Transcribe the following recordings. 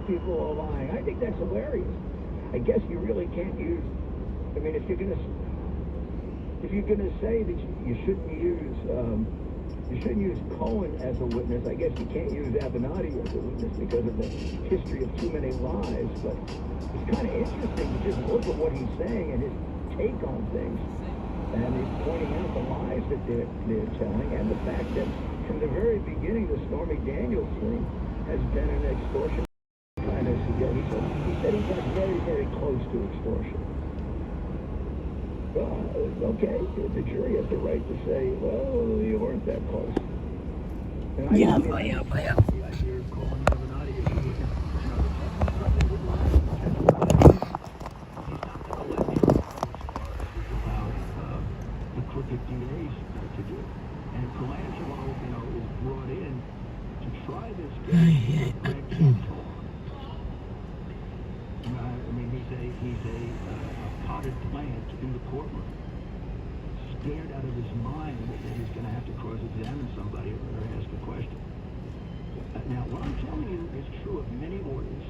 people are lying. I think that's hilarious. I guess you really can't use. I mean, if you're gonna say that you shouldn't use Cohen as a witness, I guess you can't use Avenatti as a witness because of the history of too many lies. But it's kind of interesting to just look at what he's saying and his take on things. And he's pointing out the lies that they're telling, and the fact that from the very beginning, the Stormy Daniels thing has been an extortion kind of suggestion. He said he got very, very close to extortion. Okay, the jury has the right to say, well, you weren't that close. Yeah. The idea of calling Avenatti a witness, the crooked DAs to do. And Colangelo, is brought in to try this case. I mean, he's a potted plant in the courtroom. Scared out of his mind that he's going to have to cross-examine somebody or ask a question. Now, what I'm telling you is true of many lawyers.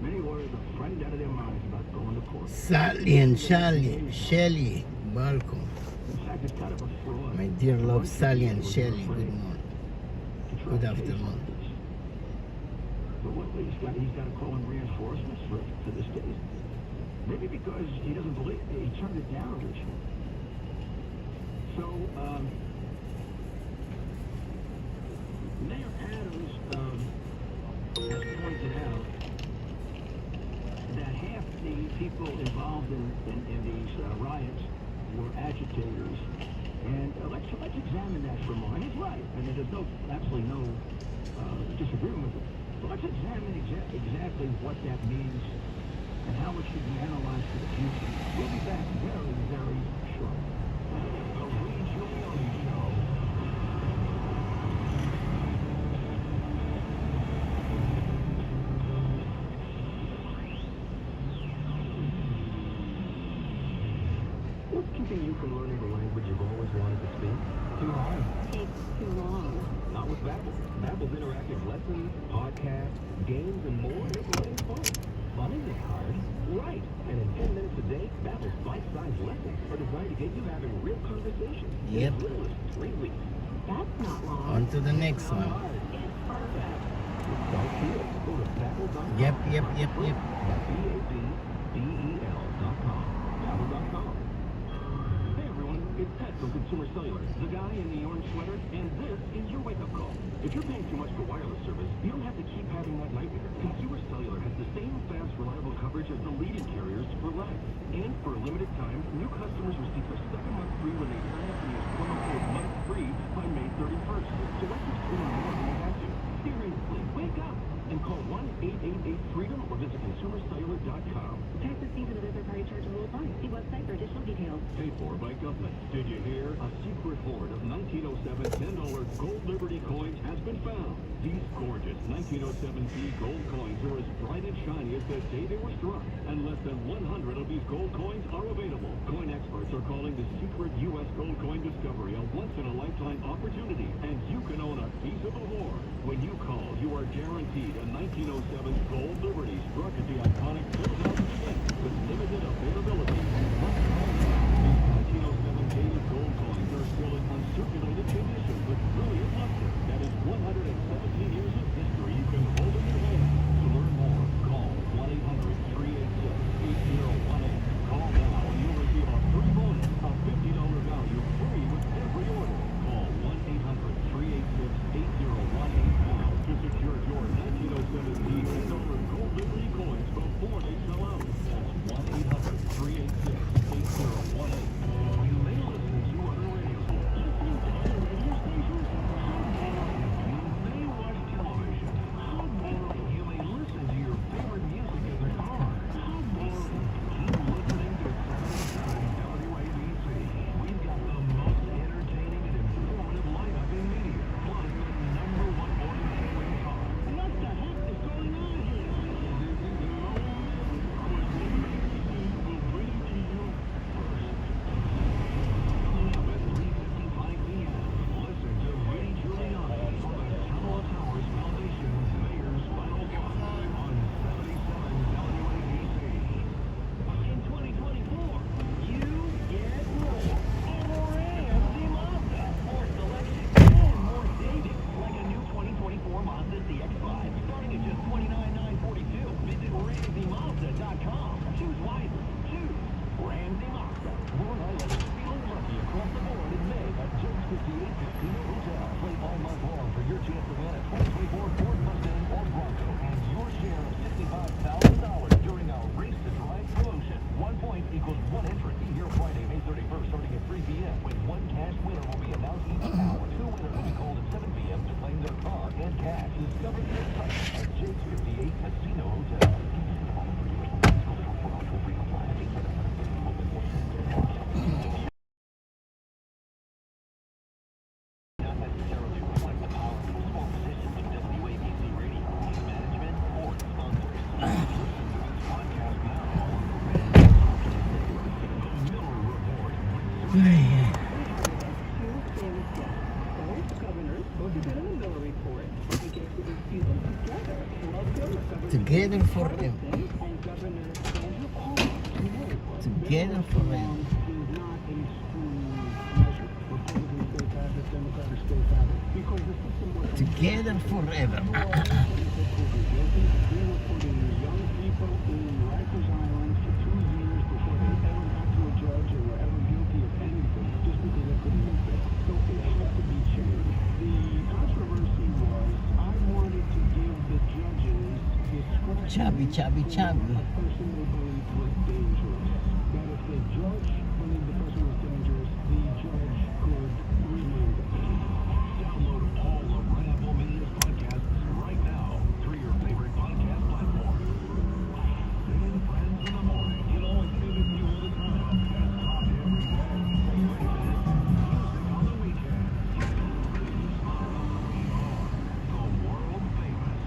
Many lawyers are frightened out of their minds about going to court. Sally and Shelly, welcome. In fact, it's kind of a fraud. My dear love, Sally and Shelly, good morning. Good afternoon. But what he's got to call in reinforcements for this case. Maybe because he doesn't believe it. He turned it down originally. So, Mayor Adams has pointed out that half the people involved in these riots were agitators. And let's examine that for a moment. He's right. I mean, there's absolutely no disagreement with it. But let's examine exactly what that means and how it should be analyzed for the future. We'll be back very, very shortly. The Lee Giuliani Show. What's keeping you from learning the language you've always wanted to speak? Too hard. Takes too long. Not with Babbel. Babbel's interactive lessons, podcasts, games, and more make learning fun. Fun isn't hard. Right. And in 10 minutes a day, Babbel's bite-sized lessons are designed to get you having real conversations. Yep. In as little as 3 weeks. That's not long. On to the next one. It's perfect. Don't feel it. Go to Babbel.com. Yep. Babbel.com. Babbel.com. Hey everyone, it's Ted from Consumer Cellular, the guy in the orange sweater, and this is your wake-up call. If you're paying too much for wireless service, you don't have to keep having that nightmare. Consumer Cellular has the same fast, reliable coverage as the leading carriers for life. And for a limited time, new customers receive their second month free when they sign up and use promo code MONTHFREE by May 31st. So let's just spend more than you have to. Seriously, wake up and call 1-888-FREEDOM or visit consumercellular.com. Taxes, fees, and other third-party charges will apply. See website for additional details. Paid for by government. Did you hear? A secret hoard of 1907 $10 gold Liberty coins has been found. These gorgeous 1907 gold coins are as bright and shiny as the day they were struck. And less than 100 of these gold coins are available. Coin experts are calling the secret U.S. gold coin discovery a once-in-a-lifetime opportunity. And you can own a piece of the hoard. When you call, you are guaranteed a 1907 gold Liberty struck at the iconic Philadelphia Mint with limited availability. These 1907 dated gold coins are still in uncirculated condition with brilliant luster. That is 117 years of history you can hold in your hand. To learn more, call 1-800-386-8018. Call now and you'll receive a free bonus, a $50 value free with every order. Call 1-800-386-8018 now to secure your 1907 $10 gold Liberty coins before they sell out. That's 1-800-386-8018. You may listen to other radio stations. Listening to other radio stations? You may watch JakeSpeed.com. Choose wisely. Choose Randy Mazda. Long Island is feeling lucky across the board in May at Jake's 58 Casino Hotel. Play all month long for your chance to win a 2024 Ford Mustang or Bronco and your share of $65,000 during our Race to Drive promotion. 1 point equals 1 entry. Be here Friday, May 31st, starting at 3 p.m. when one cash winner will be announced each hour. 2 winners will be called at 7 p.m. to claim their car and cash. Discover the excitement at Jake's 58 Casino Hotel. Not necessarily reflect the power of small positions of WABC Radio, management, or sponsors. Listen to this podcast now. Miller Report. Together forever. Together forever. Together forever. Chubby. Personally believed was dangerous. That if the judge believed the person was dangerous, the judge could remand him. Download all of Red Apple Media's podcasts right now through your favorite podcast platform. And friends in the morning, you'll always be with you all the time. Best talk every day. Wait a minute. Music on the weekend. The world famous.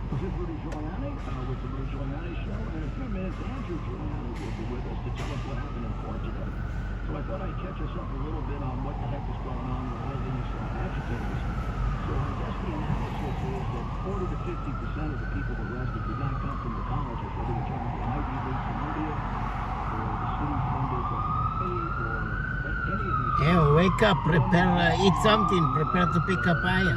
This is Rudy Giuliani with the Rudy Giuliani Show. In a few minutes, Andrew Giuliani will be with us to tell us what happened in court today. So I thought I'd catch us up a little bit on what the heck is going on with all these agitators. So I guess the analysis is that 40 to 50% of the people arrested did not come from the colleges, whether you're talking about Ivy League from India or the city-funded state or any of these. Hey, wake up, prepare, eat something, prepare to pick up Aya.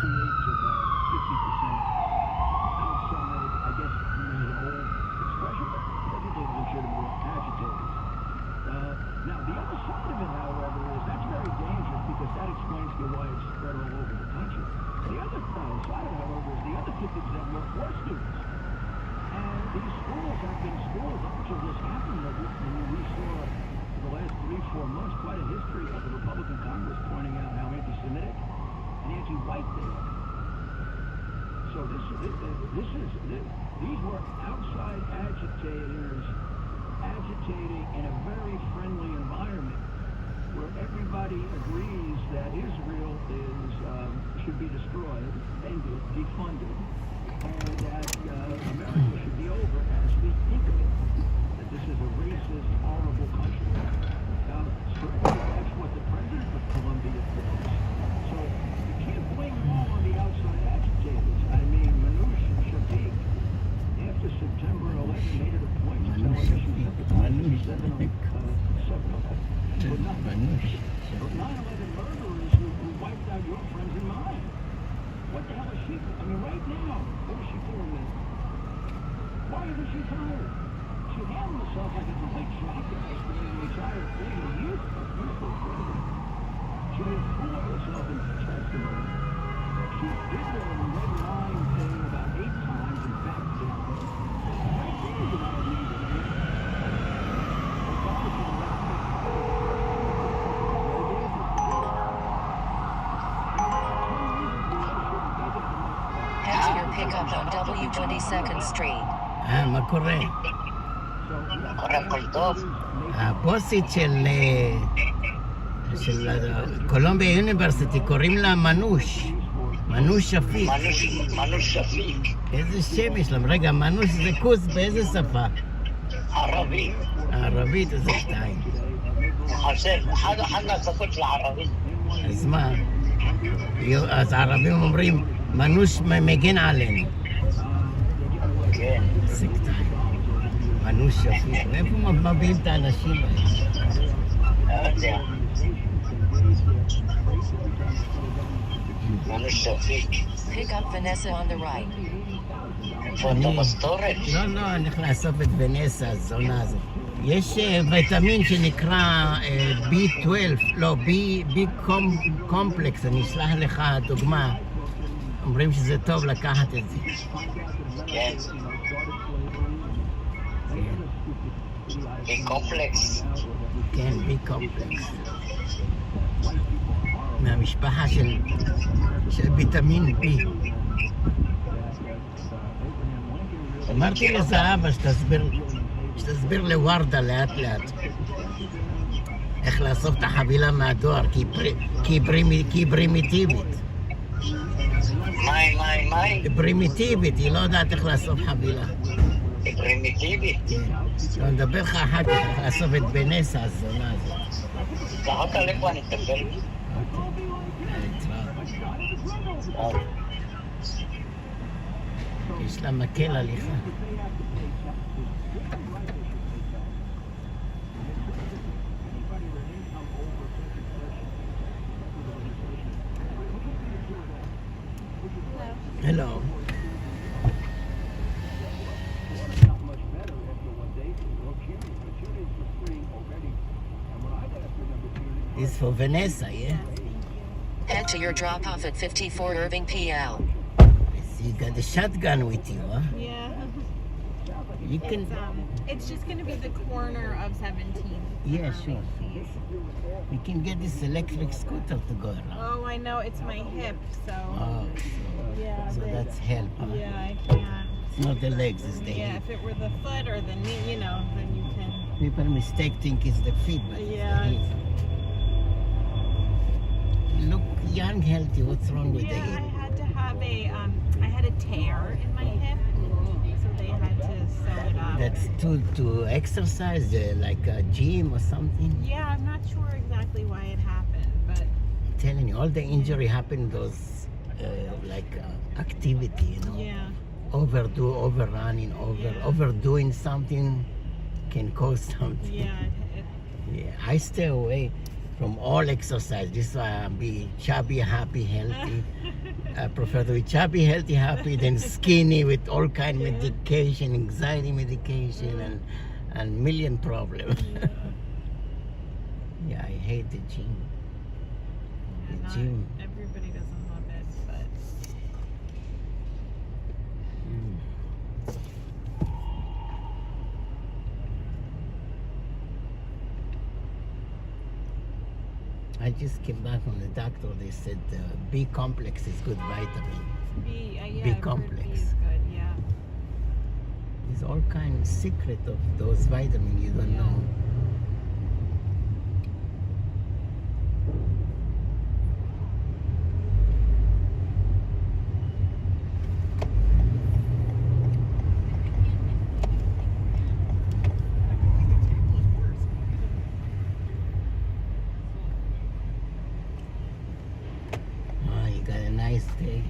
Now, the other side of it, however, is that's very dangerous because that explains to you why it's spread all over the country. The other side, however, is the other 50% were poor students. And these schools have been schools up until this happened. We saw for the last 3-4 months quite a history of the Republican Congress pointing out how anti-Semitic and anti-white they are. So these were outside agitators agitating in a very friendly environment where everybody agrees that Israel should be destroyed, ended, defunded, and that America should be over as we think of it. That this is a racist, horrible country. Certainly that's what the president of Colombia thinks. So you can't blame them all on the outside agitators. I mean, Manoush Shafiq, after September 11, made it a point to tell us she sympathizes with 9/11 murderers who wiped out your friends and mine. What the hell is she? I mean, right now, what is she doing there? Why isn't she fired? She handled herself like a complete jackass for being retired 40 years ago. She made a fool of herself in her testimony. She did the red line thing about 8 times and backed down. Right there, you know, Head to your pickup on W22nd Street. מה קורה? קורה כל טוב. הבוסית של קולומביה יוניברסיטי קוראים לה מנוש שפיק. מנוש שפיק. איזה שם יש להם? רגע, מנוש זה כוס באיזה שפה? ערבית. ערבית, איזה 2. חושב, אחד מהשפות של הערבית. אז מה? אז הערבים אומרים, מנוש מגן עלינו. כן. איזה 2. מנו שפיט. מאיפה מביאים את האנשים האלה? לא יודע. מנו שפיק. Pick up Vanessa on the right. איפה אתה בסטורת? לא, אני הולך לאסוף את ונסה, הזונה הזאת. יש ויטמין שנקרא B12, לא, B קומפלקס, אני אשלח לך דוגמה. אומרים שזה טוב לקחת את זה. כן. בקומפלקס. כן, B קומפלקס. מהמשפחה של ויטמין B. אמרתי לזהבה שתסביר לוורדה לאט לאט איך לאסוף את החבילה מהדואר, כי היא פרימיטיבית. מאי? פרימיטיבית, היא לא יודעת איך לאסוף חבילה. היא פרימיטיבית? כן. אני מדבר לך אחר כך איך לאסוף את בנסה, הזונה הזאת. קח אותה לפה, אני אטפל. יש לה מקל הליכה. Hello. It's for Vanessa, yeah? Head to your drop-off at 54 Irving PL. I see you got the shotgun with you, huh? Yeah. You can... It's just going to be the corner of 17th. Yeah, sure. You can get this electric scooter to go around. Oh, I know. It's my hip, so... Oh, Yeah, so but- that's help, huh? Yeah, I can't. It's not the legs, it's the Yeah, hip. if it were the foot or the knee, then you can... People mistake think it's the feet, but it's Yeah, the hip. Look young, healthy. What's wrong with the Yeah, hip? I had to have I had a tear in my hip, so they had to sew it up. That's to exercise, like a gym or something. Yeah, I'm not sure exactly why it happened, but I'm telling you, all the injury happen those activity, you know. yeah, Overrunning, overdoing something can cause something. yeah, Yeah, I stay away from all exercise. This is why I be chubby, happy, healthy. I prefer to be chubby, healthy, happy than skinny with all kind of medication, anxiety medication, and million problems. Yeah, I hate the gym. The not gym. everybody doesn't love it, but I just came back from the doctor. They said B complex is good vitamin. B, yeah, B I've heard complex. B is good, yeah. There's all kind of secret of those vitamins you don't know. You got a nice day.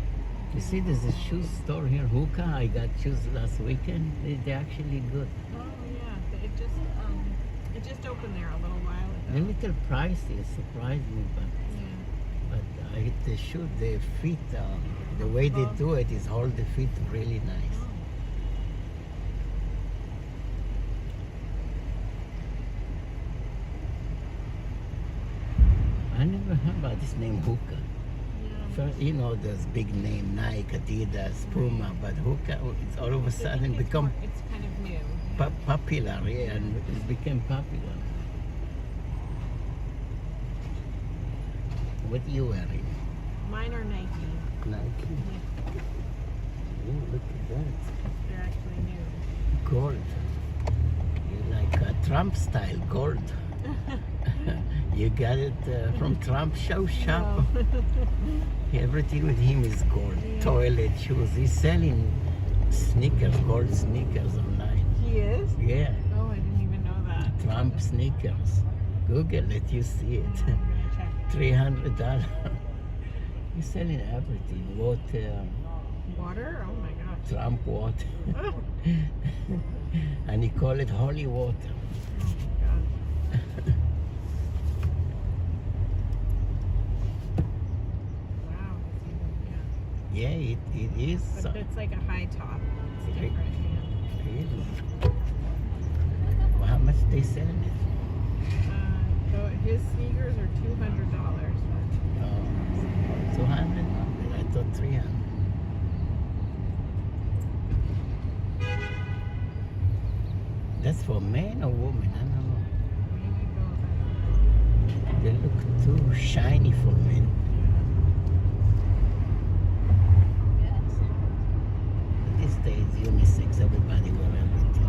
You see, there's a shoe store here, Hookah. I got shoes last weekend. They're actually good. Oh yeah, it just opened there a little while A ago. little pricey, it surprised me, Yeah. but the shoe, the fit, the way they do it is hold the feet really nice. I never heard about this name Hookah. First, you know, there's big name Nike, Adidas, Puma, but Hookah, it's all of a sudden become It's kind of new. popular, yeah, and it became popular. What are you wearing? Mine are Nike. Nike. Oh, look at that. They're actually new. Gold. You like Trump style gold. You got it from Trump show shop. Everything with him is gold. Toilet shoes. He's selling sneakers, gold sneakers online. He is? Yeah, Oh, I didn't even know that. Trump sneakers. Google it, you see it. I'm gonna check. $300. He's selling everything. Water, Water? Oh my gosh. Trump water. And he call it holy water. Wow. Yeah, it is. But it's like a high top. It's Okay. different. Yeah. Really? Well, how much they sell it? So his sneakers are $200. Oh, 200? I thought 300. That's for men or women? I don't know. They look too shiny for men. These days, unisex, everybody wear everything.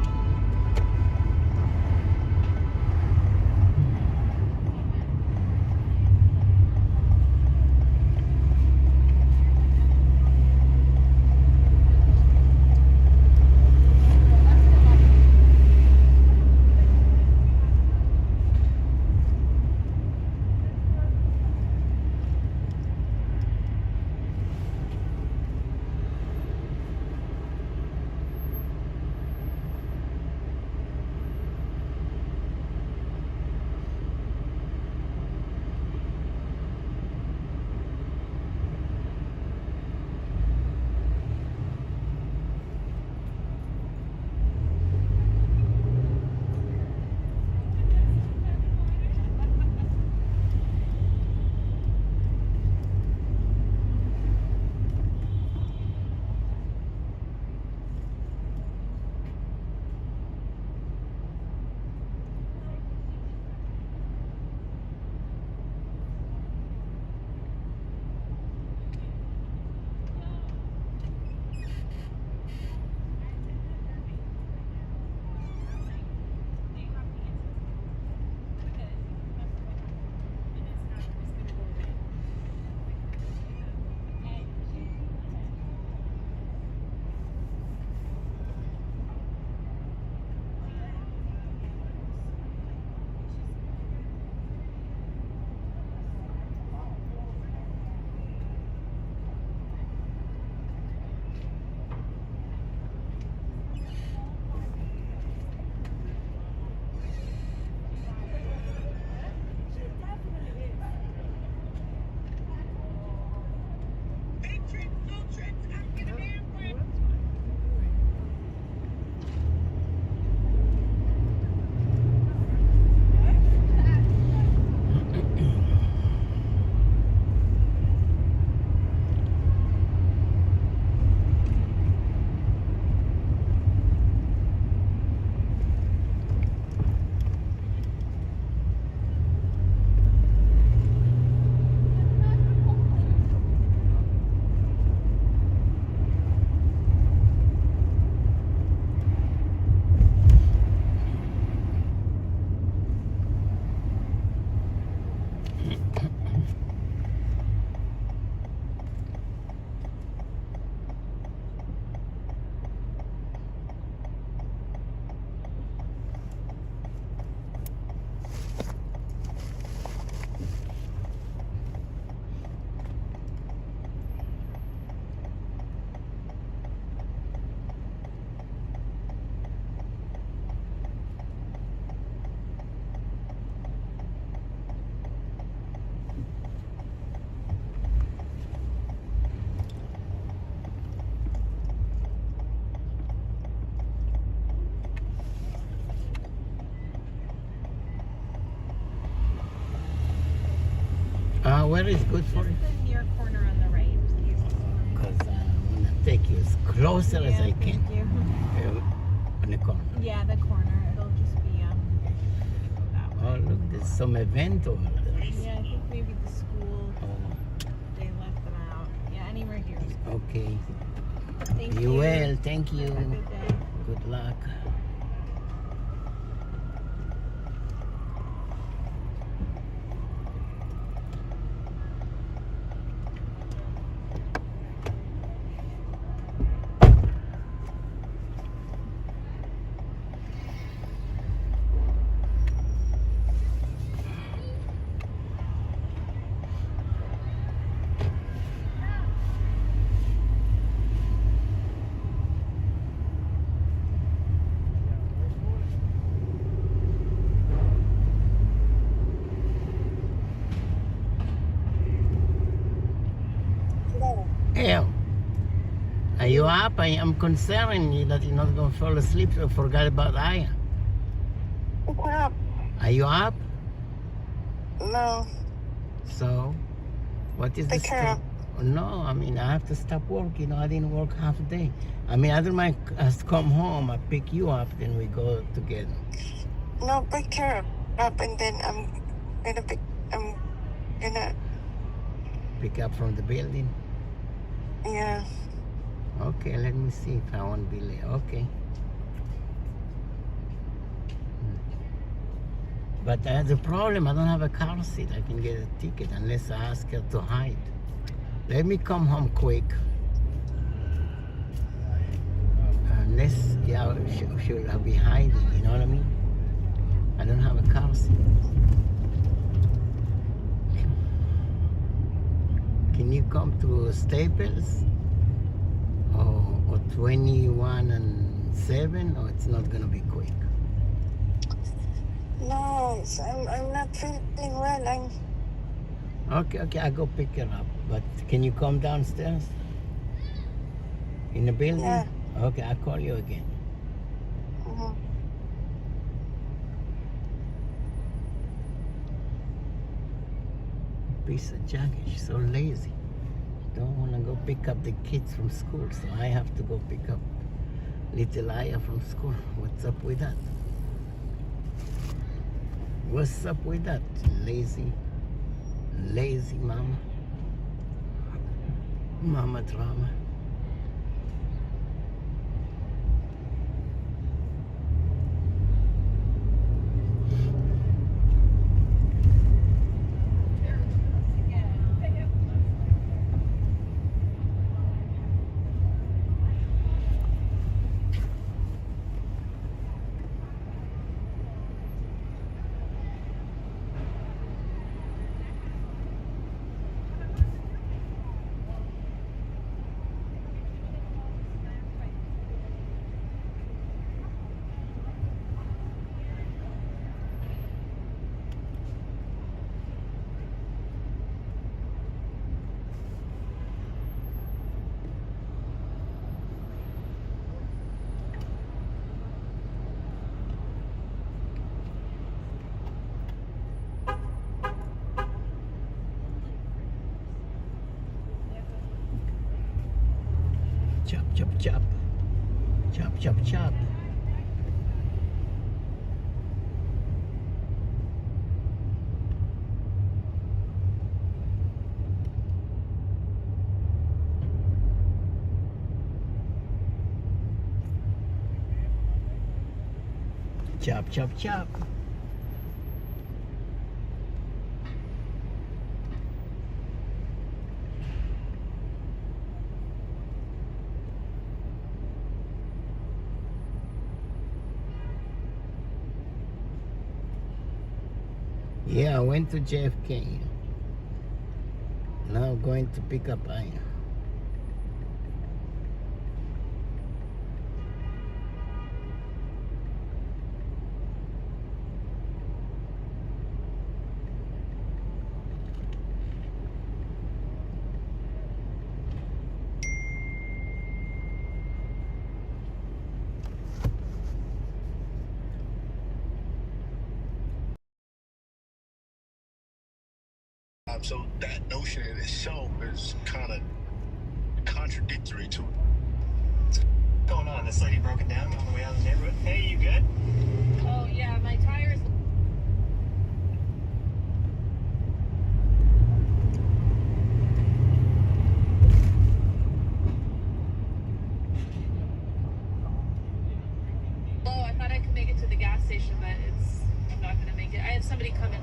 Where is good for you? Just the near corner on the right. Because I want to take you as closer as I can. Thank you. On the corner. Yeah, the corner. It'll just be that way. Oh, look, there's some event over there. Yeah, I think maybe the school, Oh, they left them out. Yeah, anywhere here is good. okay. Thank you. You will. Thank you. Have a good day. Good luck. up? I am concerned that you're not going to fall asleep, so forget about Aya. Wake up. Are you up? No. So, what is Take the care. No, I mean, I have to stop work. You know, I didn't work half a day. I mean, I don't mind us come home, I pick you up, then we go together. No, pick her up and then I'm gonna Pick up from the building? yeah. Okay, let me see if I won't be late. Okay. But I have the problem, I don't have a car seat. I can get a ticket unless I ask her to hide. Let me come home quick. Unless, yeah, she'll be hiding, you know what I mean? I don't have a car seat. Can you come to Staples? Or 21 and 7? Or it's not gonna be quick? No, I'm not feeling well. Okay, I'll go pick her up. But can you come downstairs? In the building? Yeah. Okay, I'll call you again. Mhm. Piece of junk, she's so lazy. Don't want to go pick up the kids from school, so I have to go pick up little Aya from school. What's up with that? What's up with that? Lazy mama. Mama drama. Chop, chop, chop. Chop, chop, chop. Chop, chop, chop. Yeah, I went to JFK. Now going to pick up Aya. So that notion in itself is kind of contradictory to it. What's going on? This lady broken down on the way out of the neighborhood. Hey, you good? Oh yeah, my tires. Oh, I thought I could make it to the gas station, but I'm not gonna make it. I have somebody coming.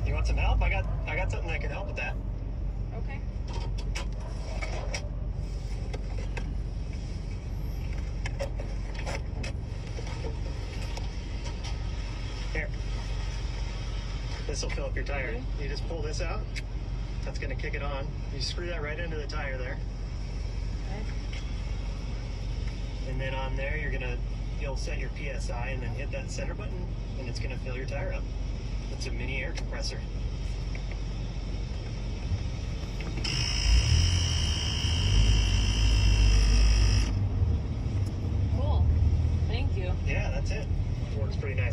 You want some help? I got something that can help with that. Okay. Here. This will fill up your tire. You just pull this out. That's gonna kick it on. You screw that right into the tire there. And then on there, you'll set your PSI and then hit that center button, and it's gonna fill your tire up. It's a mini air compressor.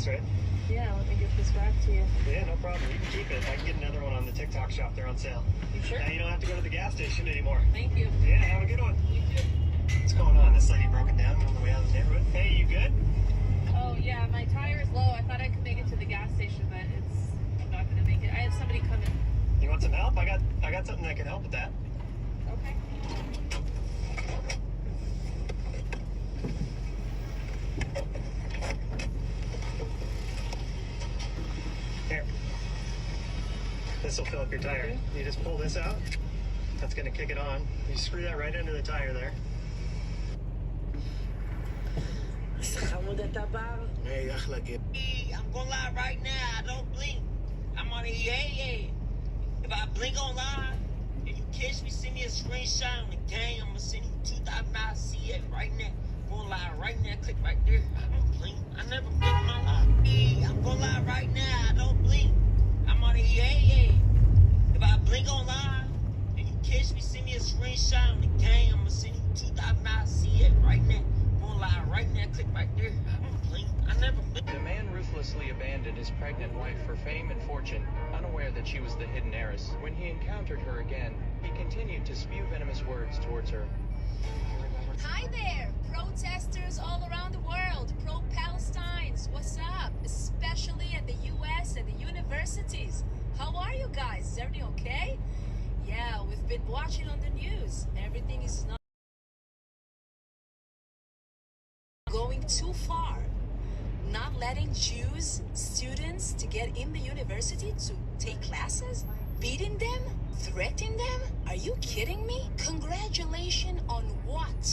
nice, right? Yeah, let me get this back to you. Yeah, no problem. You can keep it. I can get another one on the TikTok shop. They're on sale. You sure? Now you don't have to go to the gas station anymore. Thank you. Yeah, have a good one. You too. What's going on? This lady broke it down on the way out of the neighborhood. Hey, you good? Oh yeah, my tire is low. I thought I could make it to the gas station, but I'm not gonna make it. I have somebody coming. You want some help? I got something that can help with that. Okay. Here. This will fill up your tire. You just pull this out. That's gonna kick it on. You screw that right into the tire there. Hey, אחלה גבר. I'm gonna lie right now, I don't blink. I'm on a yeah. If I blink online, if you catch me, send me a screenshot on the gang. I'm gonna send you $2,000 CF right now. I'm gonna lie right now, click right there. I don't blink. I never blink in my life. Hey, I'm gonna lie right now, I don't blink. I'm on a yeah. If I blink online, if you catch me, send me a screenshot on the gang. I'm gonna send you $2,000 CF right now. I'm gonna lie right now, click right there. I don't blink. I never blink. The man ruthlessly abandoned his pregnant wife for fame and fortune, unaware that she was the hidden heiress. When he encountered her again, he continued to spew venomous words towards her. Hi there, protesters all around the world, pro-Palestines, what's up? Especially at the US and the universities. How are you guys? Is everything okay? Yeah, we've been watching on the news. Everything is not going too far. Not letting Jews, students, to get in the university to take classes? Beating them? Threatening them? Are you kidding me? Congratulations on what?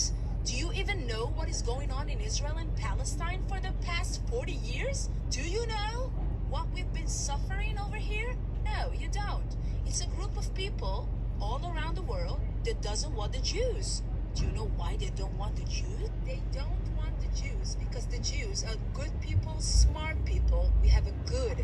Do you even know what is going on in Israel and Palestine for the past 40 years? Do you know what we've been suffering over here? No, you don't. It's a group of people all around the world that doesn't want the Jews. Do you know why they don't want the Jews? They don't want the Jews because the Jews are good people, smart people. We have a good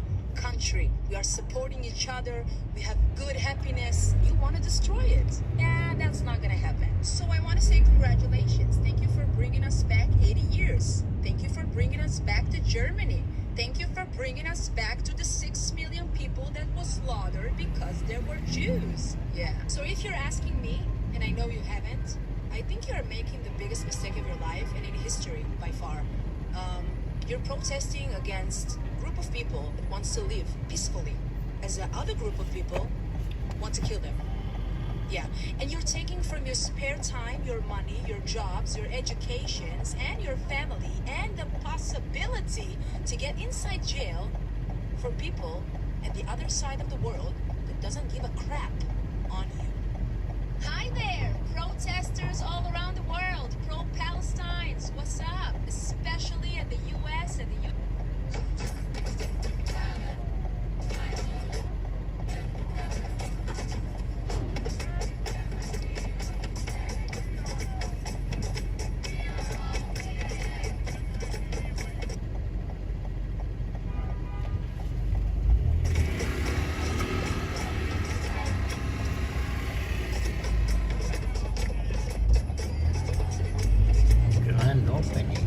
country. We are supporting each other. We have good happiness. You want to destroy it. Yeah, that's not going to happen. So I want to say congratulations. Thank you for bringing us back 80 years. Thank you for bringing us back to Germany. Thank you for bringing us back to the 6 million people that was slaughtered because there were Jews. Yeah. So if you're asking me, and I know you haven't, I think you're making the biggest mistake of your life and in history by far. You're protesting against a group of people that wants to live peacefully, as the other group of people want to kill them. Yeah, and you're taking from your spare time, your money, your jobs, your educations, and your family, and the possibility to get inside jail for people at the other side of the world that doesn't give a crap on you. Hi there, protesters all around the world, pro-Palestines, what's up? Especially at the US and the Grand opening.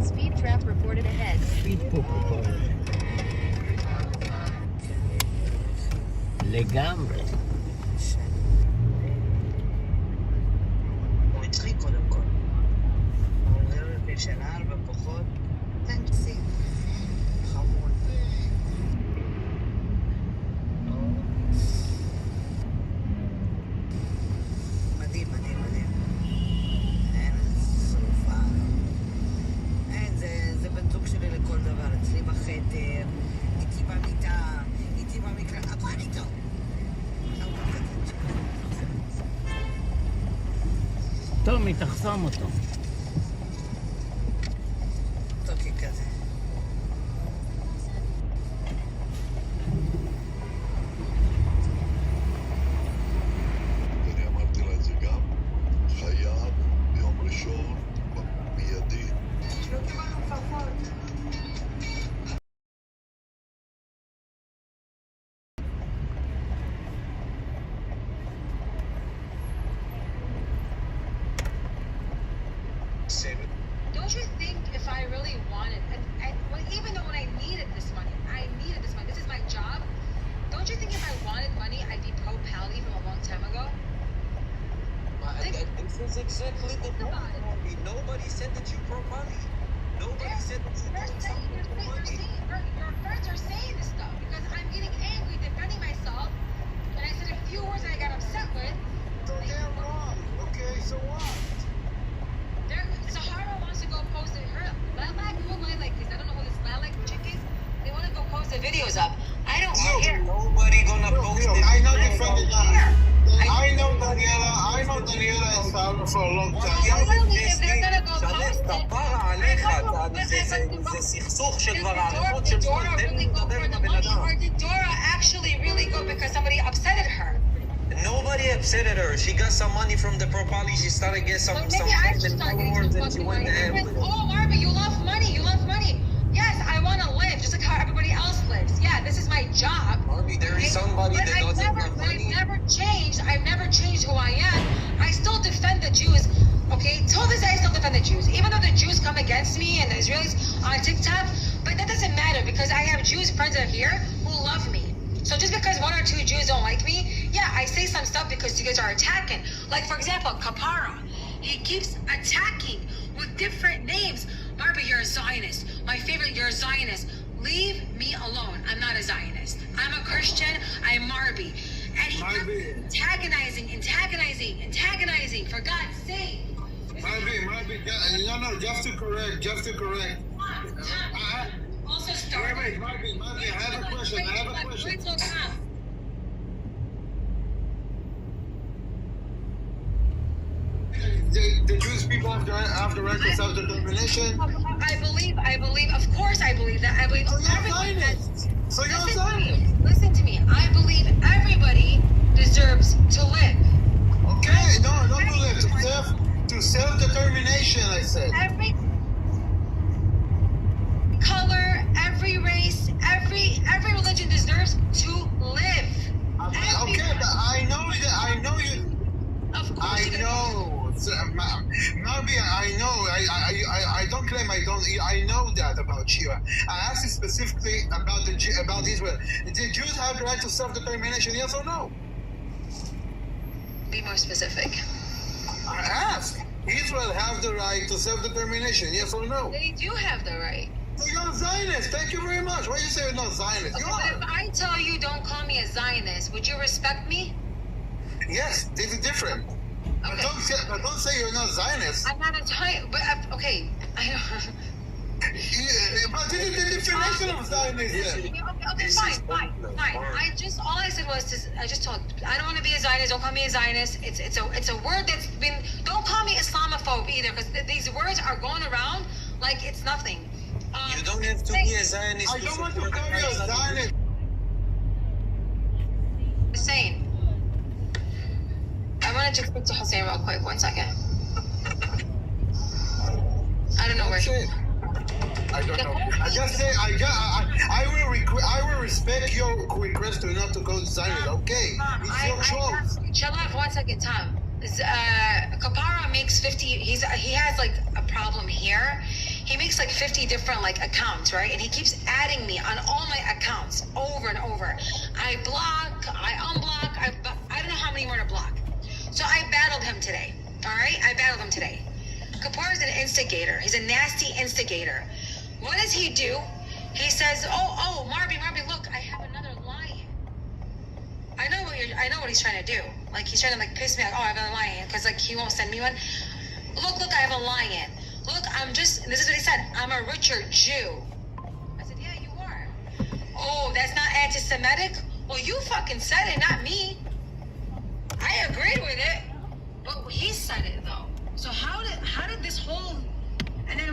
speed trap reported ahead. Speed פה לגמרי. הוא הצחיק קודם כל. הוא אומר לפי שנה הרבה פחות. תנצי. חמוד. מדהים, מדהים, מדהים. אין שרופה. אין, זה בן זוג שלי לכל דבר. אצלי בחדר, איתי במיטה, איתי במקרה. הכל איתו. טומי, תחסום אותו. טוקי כזה. That's exactly the point, Marby. Nobody said that you pro-money. Nobody said that you did something for money. Your friends are saying this stuff because I'm getting angry, defending myself, and I said a few words I got upset with. So damn wrong. Okay, so what? Sahara wants to go post her lilac, because I don't know who this lilac chick is. They want to go post the videos up. I don't care. Nobody gonna post it. I know you from the I know Daniela is found for a long time. If they're gonna go post it, זה סכסוך שכבר הערכות did של Dora תן really לי go לדבר for עם the הבן money, אדם. or did Dora actually really go because somebody upsetted her? Nobody upset her. She got some money from the pro-poly. She started getting some Maybe I should and start getting followers some and she fucking went money. to hell with it. Oh, Marvin, you love money. You love money. Yes, I want to live just like how everybody else lives. Yeah, this is my job. Marby, there is somebody that doesn't have money. I've never changed. I've never changed who I am. I still defend the Jews. Okay, till this day I still defend the Jews. Even though the Jews come against me and the Israelis on TikTok, but that doesn't matter because I have Jews friends that are here who love me. So just because one or two Jews don't like me, yeah, I say some stuff because you guys are attacking. Like, for example, Kapara. He keeps attacking with different names. Marby, you're a Zionist. My favorite, you're a Zionist. Leave me alone. I'm not a Zionist. I'm a Christian. I'm Marby. And he kept antagonizing, for God's sake. Marby, no, just to correct. Also start. Wait, Marby, I have a question. The Jewish people have the right to self-determination. I believe, of course I believe that. I believe everyone has. So you're a Zionist. Listen to me. I believe everybody deserves to live. Okay, no, not to live, to self-determination, I said. Every color, every race, every religion deserves to live. Okay, but I know you. Of course. I know. Marby, I know. I don't claim I don't. I know that about you. I asked you specifically about Israel. The Jews have the right to self-determination, yes or no? Be more specific. I asked. Israel have the right to self-determination, yes or no? They do have the right. So you're a Zionist. Thank you very much. Why you say you're not Zionist? Okay, but if I tell you don't call me a Zionist, would you respect me? Yes, this is different. Okay. But don't say you're not Zionist. I'm not a Zionist, but okay. I don't. But this is the definition of Zionism. Okay, fine. All I said was I just told. I don't want to be a Zionist. Don't call me a Zionist. It's a word that's been. Don't call me Islamophobe either, because these words are going around like it's nothing. You don't have to be a Zionist. I don't want to call you a Zionist. Hussein. I wanted to speak to Hussein real quick. 1 second. I don't know where he is. I don't know. I just say I will respect your request to not to go to Zionist. Okay, it's your choice. Chill out for 1 second, Tom. Kapara makes 50. He has like a problem here. He makes like 50 different like accounts, right? And he keeps adding me on all my accounts over and over. I block, I unblock, I don't know how many more to block. So I battled him today. All right, I battled him today. Kapara's an instigator. He's a nasty instigator. What does he do? He says, "Oh, Marby, look, I have another lion." I know what he's trying to do. Like he's trying to like piss me off. Oh, I have a lion because like he won't send me one. Look, I have a lion. Look, this is what he said. I'm a richer Jew. I said, yeah, you are. Oh, that's not anti-Semitic? Well, you fucking said it, not me. I agreed with it, but he said it though. So how did this whole, and then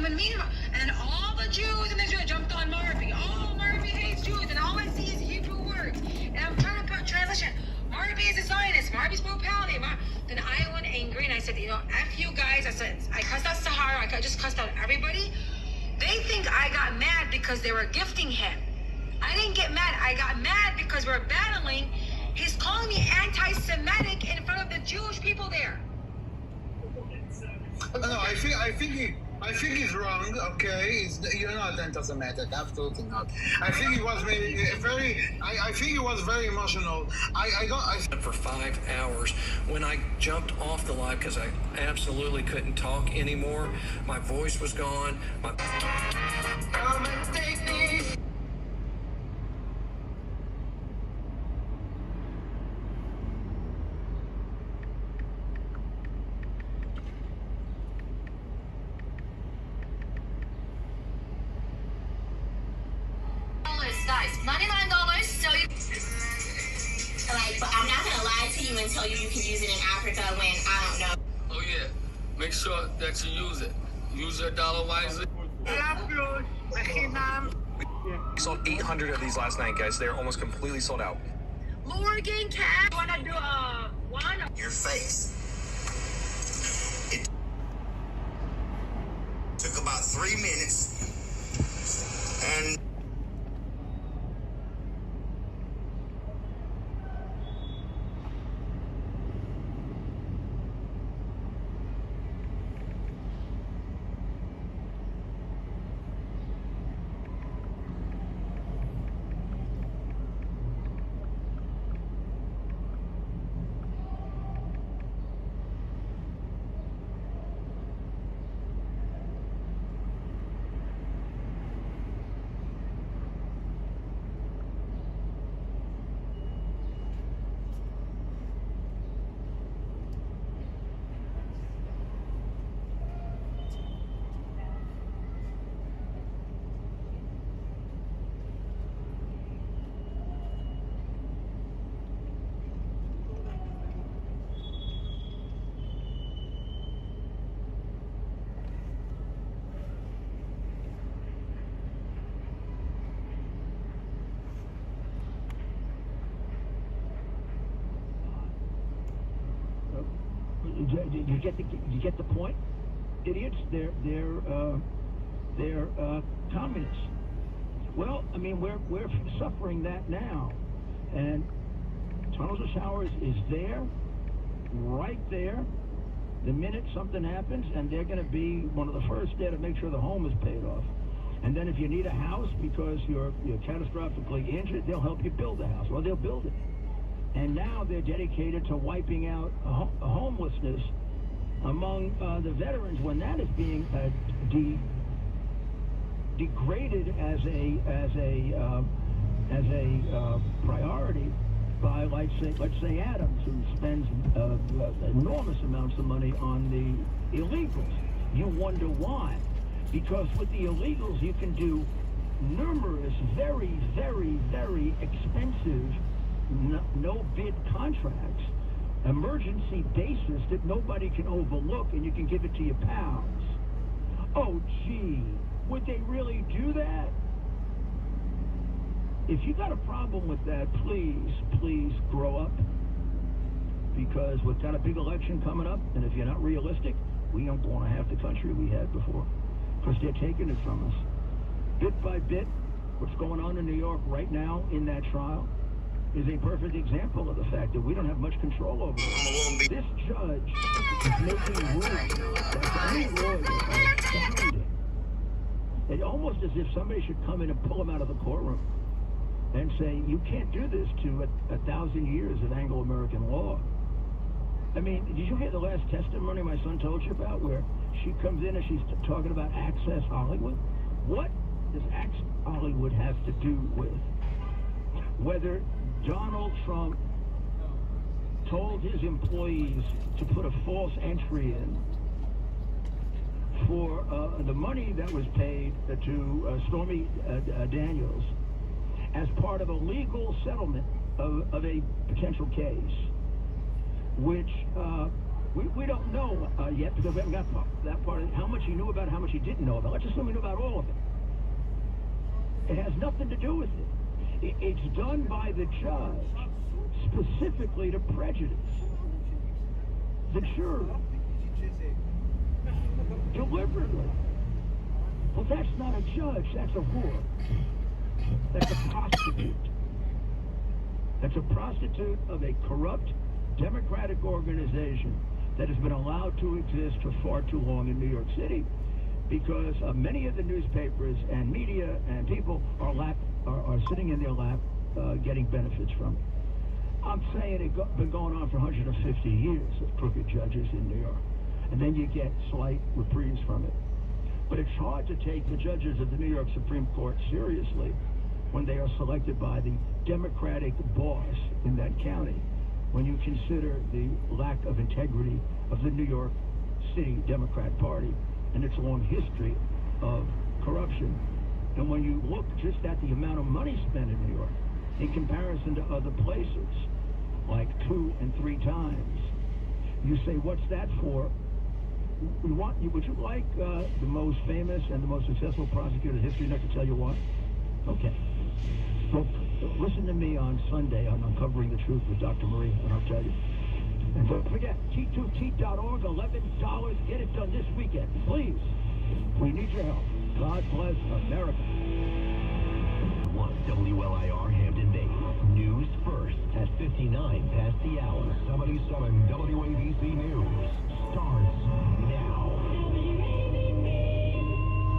all the Jews and Israel jumped on Marby. Oh, Marby hates Jews, and all I see is Hebrew words. And I'm trying to put translation. Marby is a Zionist. Marby's pro-Palestine. Then I went angry and I said, F you guys. I said, I cussed out Sahara. I just cussed out everybody. They think I got mad because they were gifting him. I didn't get mad. I got mad because we're battling. He's calling me anti-Semitic in front of the Jewish people there. No, I think I think he's wrong. Okay, you're not anti-Semitic. Absolutely not. I think he was very. I think he was very emotional. I don't. For 5 hours. When I jumped off the live because I absolutely couldn't talk anymore, my voice was gone. Come and take me. Guys, $99, so you like, but I'm not gonna lie to you and tell you you can use it in Africa when I don't know. Oh yeah, make sure that you use it. Use your dollar wisely. We sold 800 of these last night, guys. They're almost completely sold out. Morgan Cat, wanna do one? Your face. It took about 3 minutes, and You get the point, idiots. They're communists. Well, I mean, we're suffering that now, and tunnels of showers is there, right there. The minute something happens, and they're going to be one of the first there to make sure the home is paid off. And then if you need a house because you're catastrophically injured, they'll help you build a house, or they'll build it. And now they're dedicated to wiping out homelessness among the veterans when that is being degraded as a priority by, let's say Adams, who spends enormous amounts of money on the illegals. You wonder why? Because with the illegals you can do numerous very, very, very expensive no-bid contracts, emergency basis that nobody can overlook, and you can give it to your pals. Oh, gee, would they really do that? If you got a problem with that, please grow up, because we've got a big election coming up, and if you're not realistic, we don't want to have the country we had before, because they're taking it from us. Bit by bit, what's going on in New York right now in that trial is a perfect example of the fact that we don't have much control over it. This judge is making rules that any lawyers are astounding. It's almost as if somebody should come in and pull him out of the courtroom and say, you can't do this to 1,000 years of Anglo-American law. I mean, did you hear the last testimony my son told you about, where she comes in and she's talking about Access Hollywood? What does Access Hollywood have to do with whether Donald Trump told his employees to put a false entry in for the money that was paid to Stormy Daniels as part of a legal settlement of a potential case, which we don't know yet, because we haven't got that part of how much he knew about it, how much he didn't know about it. Let's assume he knew about all of it. It has nothing to do with it. It's done by the judge specifically to prejudice the jury deliberately. Well, that's not a judge, that's a whore. That's a prostitute. That's a prostitute of a corrupt democratic organization that has been allowed to exist for far too long in New York City. because many of the newspapers and media and people are sitting in their lap getting benefits from it. I'm saying it's been going on for 150 years of crooked judges in New York. And then you get slight reprieves from it. But it's hard to take the judges of the New York Supreme Court seriously when they are selected by the Democratic boss in that county, when you consider the lack of integrity of the New York City Democrat Party and its long history of corruption. And when you look just at the amount of money spent in New York in comparison to other places, like 2 and 3 times, you say, what's that for? Would you like the most famous and the most successful prosecutor in history not to tell you what? Okay. Well, listen to me on Sunday on Uncovering the Truth with Dr. Marie, and I'll tell you. And don't forget, T2T.org, $11. Get it done this weekend. Please. We need your help. God bless America. WLIR Hampton Bays. News first at 59 past the hour. 77 WABC News starts now.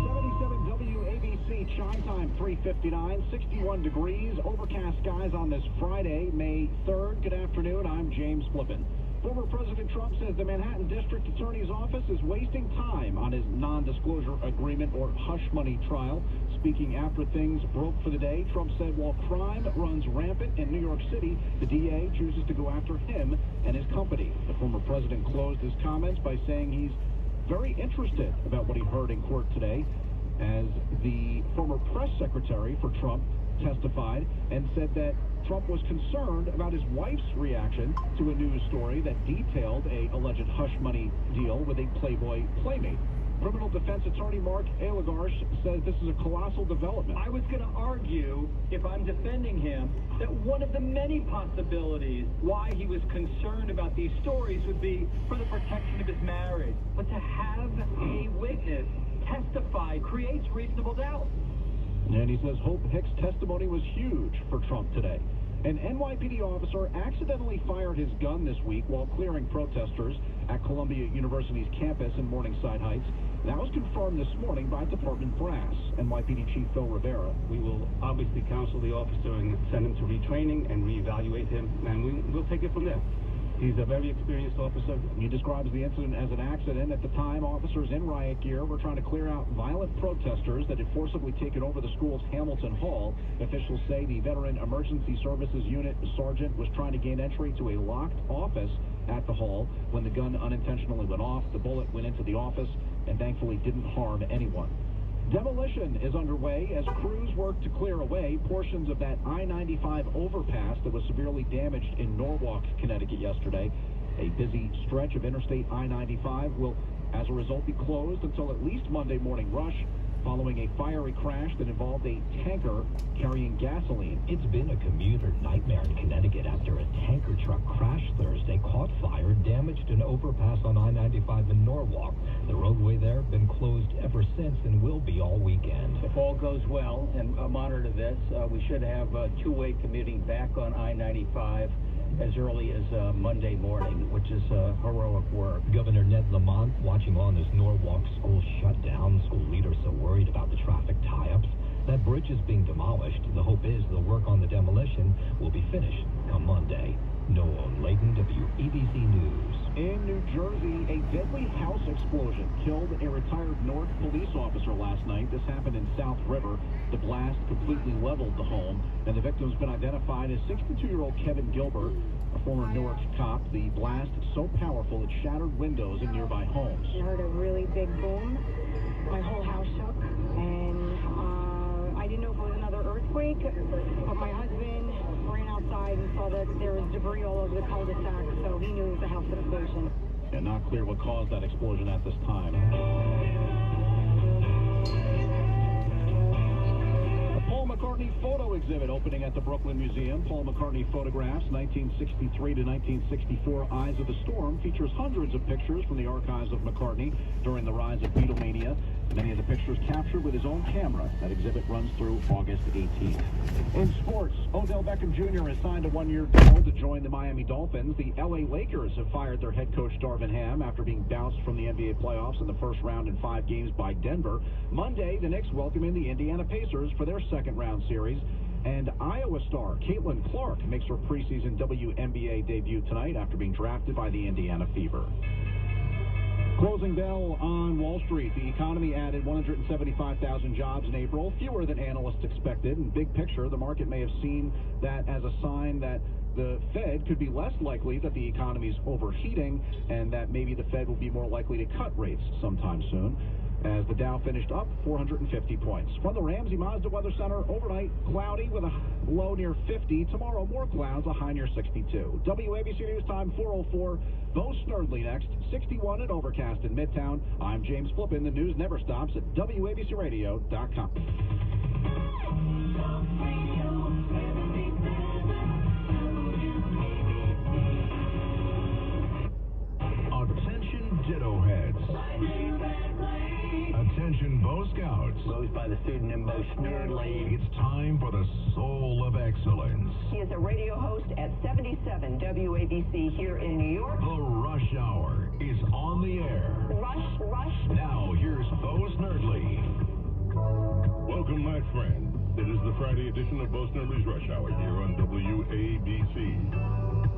77 WABC chime time 3:59, 61 degrees, overcast skies on this Friday, May 3rd. Good afternoon. I'm James Flippin. Former President Trump says the Manhattan District Attorney's Office is wasting time on his non-disclosure agreement or hush money trial. Speaking after things broke for the day, Trump said while crime runs rampant in New York City, the DA chooses to go after him and his company. The former president closed his comments by saying he's very interested about what he heard in court today, as the former press secretary for Trump testified and said that Trump was concerned about his wife's reaction to a news story that detailed a alleged hush money deal with a Playboy playmate. Criminal defense attorney Mark Aligarsh says this is a colossal development. I was going to argue, if I'm defending him, that one of the many possibilities why he was concerned about these stories would be for the protection of his marriage. But to have a witness testify creates reasonable doubt. And he says Hope Hicks' testimony was huge for Trump today. An NYPD officer accidentally fired his gun this week while clearing protesters at Columbia University's campus in Morningside Heights. That was confirmed this morning by department brass. NYPD Chief Phil Rivera. We will obviously counsel the officer and send him to retraining and reevaluate him, and we'll take it from there. He's a very experienced officer. He describes the incident as an accident. At the time, officers in riot gear were trying to clear out violent protesters that had forcibly taken over the school's Hamilton Hall. Officials say the Veteran Emergency Services Unit sergeant was trying to gain entry to a locked office at the hall when the gun unintentionally went off. The bullet went into the office and thankfully didn't harm anyone. Demolition is underway as crews work to clear away portions of that I-95 overpass that was severely damaged in Norwalk, Connecticut yesterday. A busy stretch of Interstate I-95 will, as a result, be closed until at least Monday morning rush, following a fiery crash that involved a tanker carrying gasoline. It's been a commuter nightmare in Connecticut after a tanker truck crashed Thursday, caught fire, damaged an overpass on I-95 in Norwalk. The roadway there been closed ever since and will be all weekend. If all goes well, and monitor this, we should have two-way commuting back on I-95 as early as Monday morning, which is heroic work. Governor Ned Lamont watching on as Norwalk school shut down. School leaders are worried about the traffic tie-ups. That bridge is being demolished. The hope is the work on the demolition will be finished come Monday. Noah Layton, WEBC News. In New Jersey, a deadly house explosion killed a retired Newark police officer last night. This happened in South River. The blast completely leveled the home, and the victim's been identified as 62-year-old Kevin Gilbert, a former Newark cop. The blast so powerful it shattered windows in nearby homes. I heard a really big boom. My whole house shook, and I didn't know if it was another earthquake, but my husband ran outside and saw that there was debris all over the cul-de-sac, so he knew it was a house explosion. And not clear what caused that explosion at this time. Paul McCartney photo exhibit opening at the Brooklyn Museum. Paul McCartney photographs, 1963 to 1964, Eyes of the Storm, features hundreds of pictures from the archives of McCartney during the rise of Beatlemania. Many of the pictures captured with his own camera. That exhibit runs through August 18th. In sports, Odell Beckham Jr. has signed a one-year deal to join the Miami Dolphins. The LA Lakers have fired their head coach Darvin Ham after being bounced from the NBA playoffs in the first round in 5 games by Denver. Monday, the Knicks welcome in the Indiana Pacers for their second-round series. And Iowa star Caitlin Clark makes her preseason WNBA debut tonight after being drafted by the Indiana Fever. Closing bell on Wall Street. The economy added 175,000 jobs in April, fewer than analysts expected. In big picture, the market may have seen that as a sign that the Fed could be less likely that the economy is overheating and that maybe the Fed will be more likely to cut rates sometime soon. As the Dow finished up 450 points. From the Ramsey Mazda Weather Center, overnight cloudy with a low near 50. Tomorrow, more clouds, a high near 62. WABC News Time 4:04. Bo Snerdley next, 61 and overcast in Midtown. I'm James Flippin. The news never stops at WABCRadio.com. Attention Ditto Heads. Attention Bo Scouts. Goes by the pseudonym Bo Snerdley. It's time for the Soul of Excellence. He is a radio host at 77 WABC here in New York. The Rush Hour is on the air. Rush. Now here's Bo Snerdley. Welcome, my friend. It is the Friday edition of Bo Snerdley's Rush Hour here on WABC.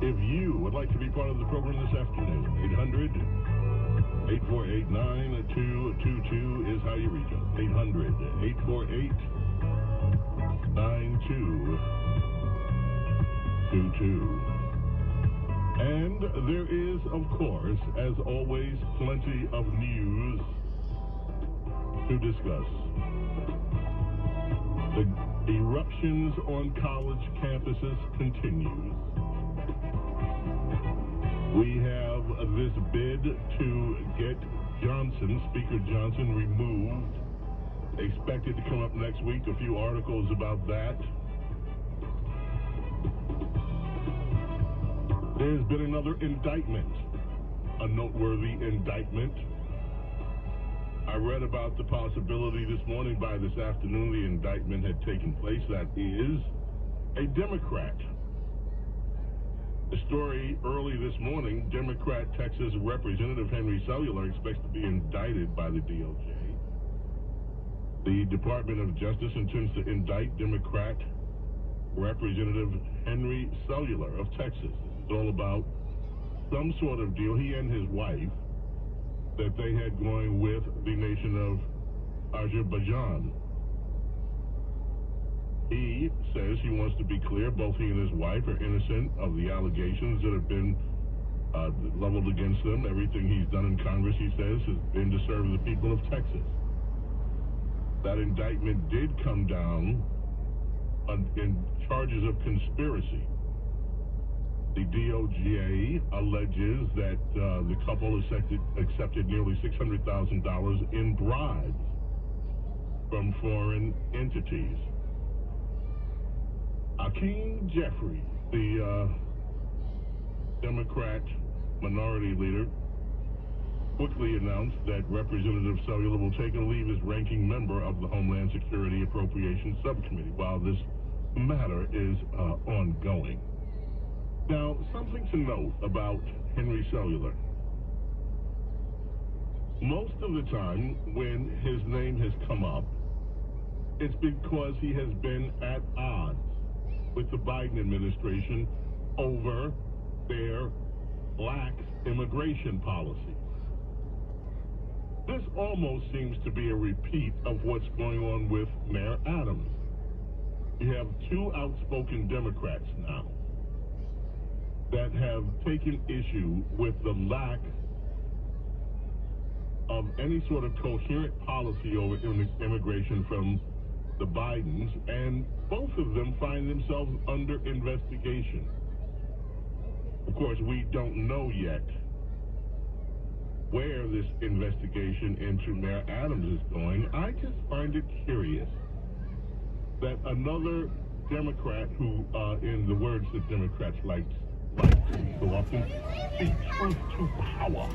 If you would like to be part of the program this afternoon, 800-848-9222 is how you reach us. 800-848-9222. And there is, of course, as always, plenty of news to discuss. The eruptions on college campuses continues. We have this bid to get Speaker Johnson, removed. Expected to come up next week. A few articles about that. There's been another indictment, a noteworthy indictment. I read about the possibility this morning by this afternoon the indictment had taken place. That is a Democrat. The story early this morning, Democrat Texas Representative Henry Cellular expects to be indicted by the DOJ. The Department of Justice intends to indict Democrat Representative Henry Cellular of Texas. It's all about some sort of deal, he and his wife, that they had going with the nation of Azerbaijan. He says he wants to be clear, both he and his wife are innocent of the allegations that have been leveled against them. Everything he's done in Congress, he says, has been to serve the people of Texas. That indictment did come down in charges of conspiracy. The DOJ alleges that the couple accepted nearly $600,000 in bribes from foreign entities. Hakeem Jeffries, the Democrat minority leader, quickly announced that Representative Cellular will take and leave as ranking member of the Homeland Security Appropriations Subcommittee while this matter is ongoing. Now, something to note about Henry Cellular. Most of the time when his name has come up, it's because he has been at odds with the Biden administration over their lax immigration policy. This almost seems to be a repeat of what's going on with Mayor Adams. You have two outspoken Democrats now that have taken issue with the lack of any sort of coherent policy over immigration from the Bidens, and both of them find themselves under investigation. Of course, we don't know yet where this investigation into Mayor Adams is going. I just find it curious that another Democrat who, in the words that Democrats like so often, speak truth to power.